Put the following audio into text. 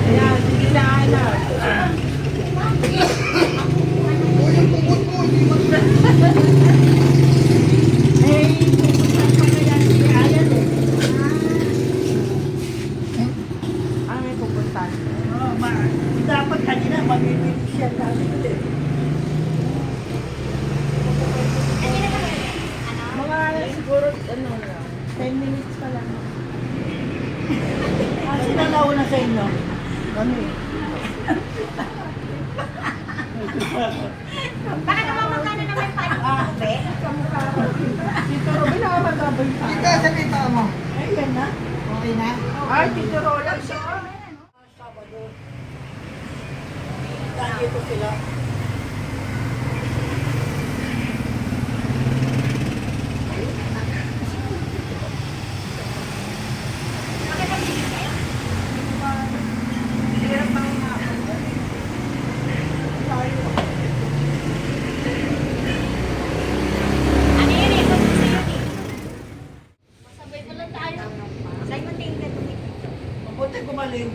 Ayan, sige na, ano. Yung tungkod mo, hindi mo na. Eh, pupuntahan pa kaya si Alan eh. Ah, may pupuntahan. Oh, dapat kanina mamimili siya namin. Mga siguro, ano, 10 minutes pa lang. Sino nauna sa inyo? Kami. Baka naman magkano naman pa ang kape? Tito Robin, nakapagabay pa. Ika, sa kita mo. Ayan na. Okay na? Ay, Tito Roland siya. Sabado. Nandito sila. Ano yun eh? Sabi sa'yo eh. Masabay pa lang tayo. Sa'yo mo tingin ka tumingin. Mabuti gumaling.